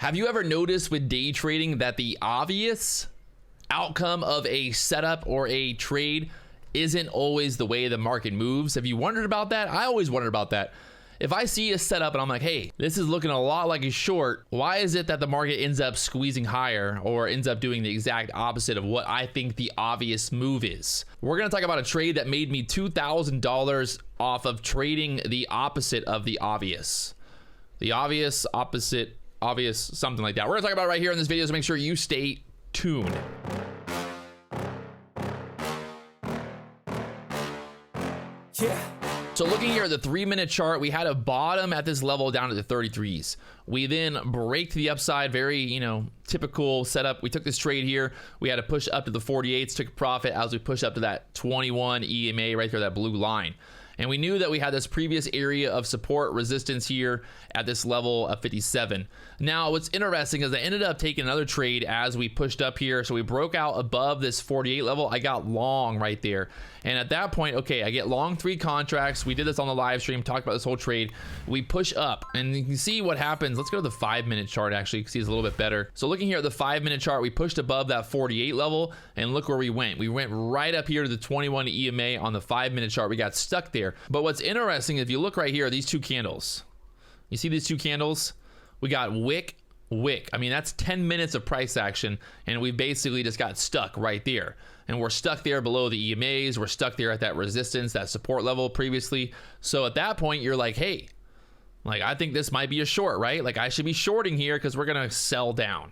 Have you ever noticed with day trading that the obvious outcome of a setup or a trade isn't always the way the market moves? Have you wondered about that? I always wondered about that. If I see a setup and I'm like, hey, this is looking a lot like a short, why is it that the market ends up squeezing higher or ends up doing the exact opposite of what I think the obvious move is? We're gonna talk about a trade that made me $2,000 off of trading the opposite of the obvious. The obvious, opposite, obvious, something like that. We're gonna talk about it right here in this video, so make sure you stay tuned. Yeah. So looking here at the 3-minute chart, we had a bottom at this level down to the 33s. We then break to the upside, very, typical setup. We took this trade here. We had to push up to the 48s, took a profit as we push up to that 21 EMA right there, that blue line. And we knew that we had this previous area of support resistance here at this level of 57. Now, what's interesting is I ended up taking another trade as we pushed up here. So we broke out above this 48 level. I got long right there. And at that point, okay, I get long 3 contracts. We did this on the live stream, talked about this whole trade. We push up and you can see what happens. Let's go to the 5-minute chart actually, because it's a little bit better. So looking here at the 5-minute chart, we pushed above that 48 level and look where we went. We went right up here to the 21 EMA on the 5-minute chart. We got stuck there. But what's interesting, if you look right here, these 2 candles. You see these 2 candles? We got wick. I mean, that's 10 minutes of price action, and we basically just got stuck right there. And we're stuck there below the EMAs. We're stuck there at that resistance, that support level previously. So at that point, you're like, hey, I think this might be a short, right? I should be shorting here because we're going to sell down.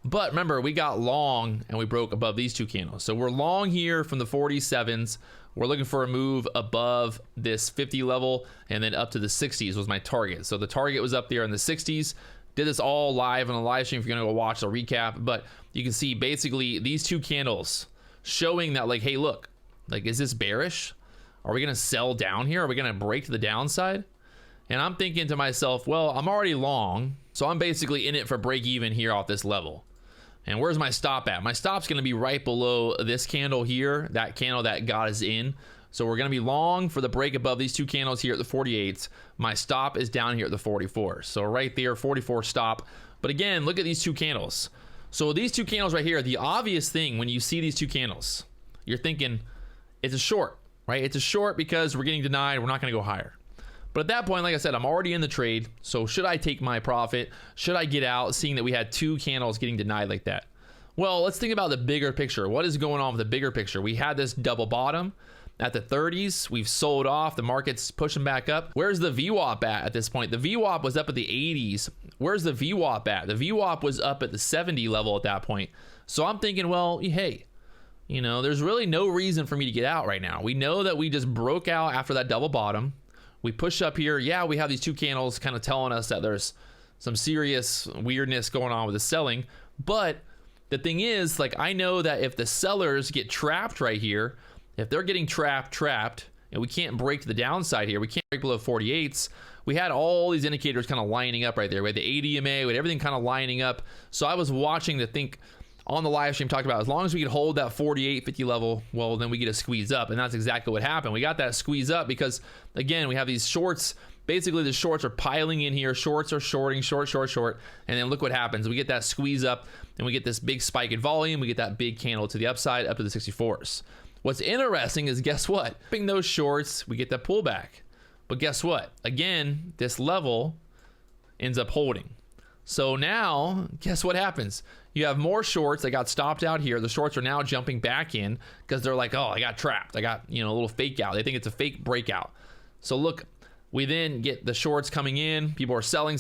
But remember, we got long and we broke above these 2 candles. So we're long here from the 47s. We're looking for a move above this 50 level and then up to the 60s was my target. So the target was up there in the 60s. Did this all live on the live stream if you're gonna go watch the recap. But you can see basically these 2 candles showing that hey, look, is this bearish? Are we gonna sell down here? Are we gonna break to the downside? And I'm thinking to myself, well, I'm already long. So I'm basically in it for break even here off this level. And where's my stop at? My stop's gonna be right below this candle here, that candle that got us in. So we're gonna be long for the break above these 2 candles here at the 48s. My stop is down here at the 44. So right there, 44 stop. But again, look at these 2 candles. So these 2 candles right here, the obvious thing when you see these 2 candles, you're thinking it's a short, right? It's a short because we're getting denied, we're not gonna go higher. But at that point, like I said, I'm already in the trade. So should I take my profit? Should I get out, seeing that we had 2 candles getting denied like that? Well, let's think about the bigger picture. What is going on with the bigger picture? We had this double bottom at the 30s. We've sold off. The market's pushing back up. Where's the VWAP at this point? The VWAP was up at the 80s. Where's the VWAP at? The VWAP was up at the 70 level at that point. So I'm thinking, well, hey, there's really no reason for me to get out right now. We know that we just broke out after that double bottom. We push up here. Yeah, we have these 2 candles kind of telling us that there's some serious weirdness going on with the selling. But the thing is, I know that if the sellers get trapped right here, if they're getting trapped, and we can't break to the downside here, we can't break below 48s. We had all these indicators kind of lining up right there. We had the ADMA, we had everything kind of lining up. So I was watching to think on the live stream, talked about as long as we could hold that 48, 50 level, well, then we get a squeeze up. And that's exactly what happened. We got that squeeze up because, again, we have these shorts. Basically, the shorts are piling in here. Shorts are shorting, short. And then look what happens. We get that squeeze up and we get this big spike in volume. We get that big candle to the upside up to the 64s. What's interesting is, guess what? Picking those shorts, we get that pullback. But guess what? Again, this level ends up holding. So now, guess what happens? You have more shorts that got stopped out here. The shorts are now jumping back in because they're like, oh, I got trapped. I got, a little fake out. They think it's a fake breakout. So look, we then get the shorts coming in. People are selling.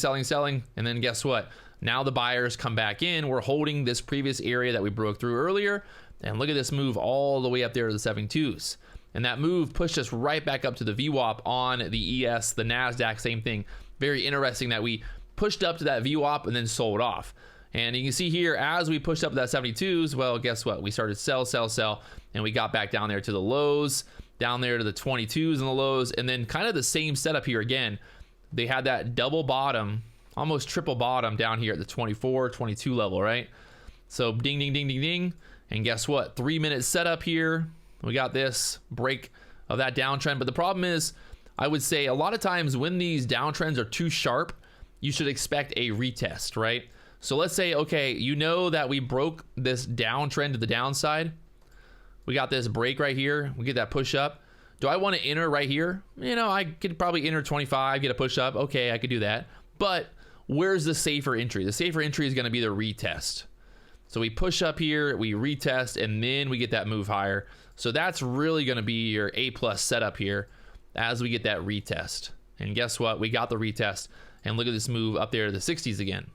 And then guess what? Now the buyers come back in. We're holding this previous area that we broke through earlier. And look at this move all the way up there to the 72s. And that move pushed us right back up to the VWAP on the ES, the NASDAQ, same thing. Very interesting that we pushed up to that VWAP and then sold off. And you can see here, as we pushed up to that 72s, well, guess what? We started sell, and we got back down there to the lows, down there to the 22s and the lows, and then kind of the same setup here again. They had that double bottom, almost triple bottom down here at the 24, 22 level, right? So ding, ding. And guess what? 3-minute setup here. We got this break of that downtrend. But the problem is, I would say a lot of times when these downtrends are too sharp, you should expect a retest, right? So let's say, okay, you know that we broke this downtrend to the downside. We got this break right here. We get that push up. Do I want to enter right here? You know, I could probably enter 25, get a push up. Okay, I could do that. But where's the safer entry? The safer entry is going to be the retest. So we push up here, we retest, and then we get that move higher. So that's really going to be your A+ setup here as we get that retest. And guess what? We got the retest. And look at this move up there to the 60s again.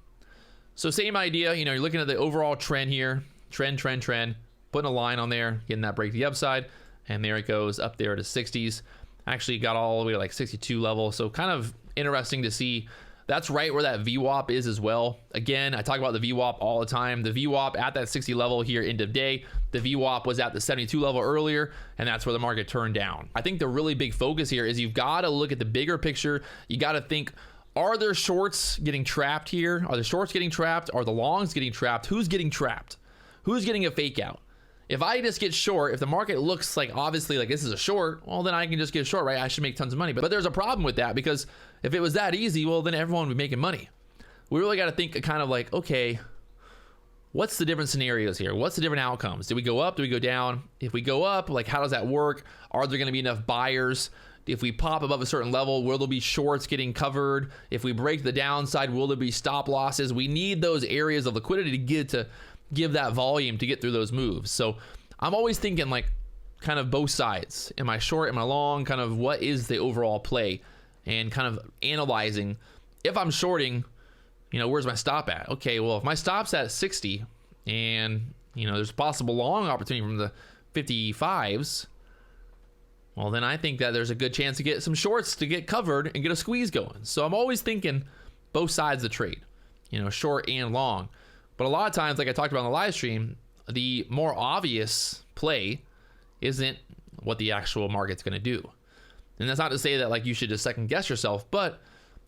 So same idea. You know, you're looking at the overall trend here. Trend. Putting a line on there, getting that break to the upside. And there it goes up there to 60s. Actually got all the way to like 62 level. So kind of interesting to see. That's right where that VWAP is as well. Again, I talk about the VWAP all the time. The VWAP at that 60 level here, end of day. The VWAP was at the 72 level earlier, and that's where the market turned down. I think the really big focus here is you've got to look at the bigger picture. You got to think, are there shorts getting trapped here? Are the shorts getting trapped? Are the longs getting trapped? Who's getting trapped? Who's getting a fake out? If I just get short, if the market looks like obviously like this is a short, well, then I can just get short, right? I should make tons of money. But there's a problem with that, because if it was that easy, well, then everyone would be making money. We really got to think kind of like, okay, what's the different scenarios here? What's the different outcomes? Do we go up? Do we go down? If we go up, like, how does that work? Are there going to be enough buyers? If we pop above a certain level, will there be shorts getting covered? If we break the downside, will there be stop losses? We need those areas of liquidity to give that volume to get through those moves. So I'm always thinking like kind of both sides. Am I short? Am I long? Kind of what is the overall play? And kind of analyzing, if I'm shorting, you know, where's my stop at? Okay, well, if my stop's at 60 and, you know, there's possible long opportunity from the 55s, well, then I think that there's a good chance to get some shorts to get covered and get a squeeze going. So I'm always thinking both sides of the trade, you know, short and long. But a lot of times, like I talked about in the live stream, the more obvious play isn't what the actual market's going to do. And that's not to say that like you should just second guess yourself, but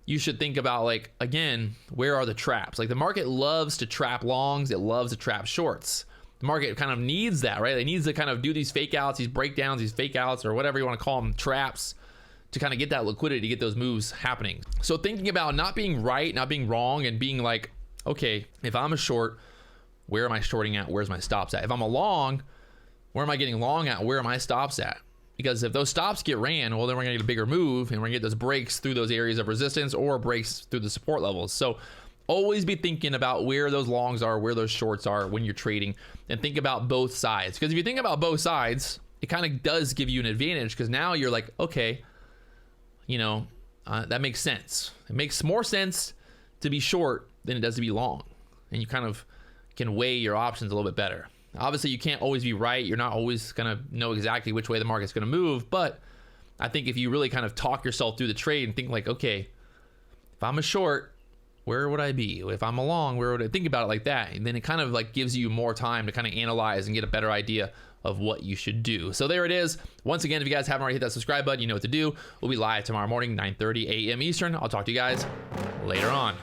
you should think about like, again, where are the traps? Like the market loves to trap longs. It loves to trap shorts. The market kind of needs that, right? It needs to kind of do these fake outs, these breakdowns, these fake outs, or whatever you want to call them, traps, to kind of get that liquidity, to get those moves happening. So thinking about not being right, not being wrong, and being like, okay, if I'm a short, where am I shorting at? Where's my stops at? If I'm a long, where am I getting long at? Where are my stops at? Because if those stops get ran, well, then we're gonna get a bigger move and we're gonna get those breaks through those areas of resistance or breaks through the support levels. So always be thinking about where those longs are, where those shorts are when you're trading, and think about both sides. Because if you think about both sides, it kind of does give you an advantage, because now you're like, okay, you know, that makes sense. It makes more sense to be short than it does to be long. And you kind of can weigh your options a little bit better. Obviously, you can't always be right. You're not always going to know exactly which way the market's going to move. But I think if you really kind of talk yourself through the trade and think like, okay, if I'm a short, where would I be? If I'm a long, where would I think about it like that? And then it kind of like gives you more time to kind of analyze and get a better idea of what you should do. So there it is. Once again, if you guys haven't already hit that subscribe button, you know what to do. We'll be live tomorrow morning, 9:30 a.m. Eastern. I'll talk to you guys later on.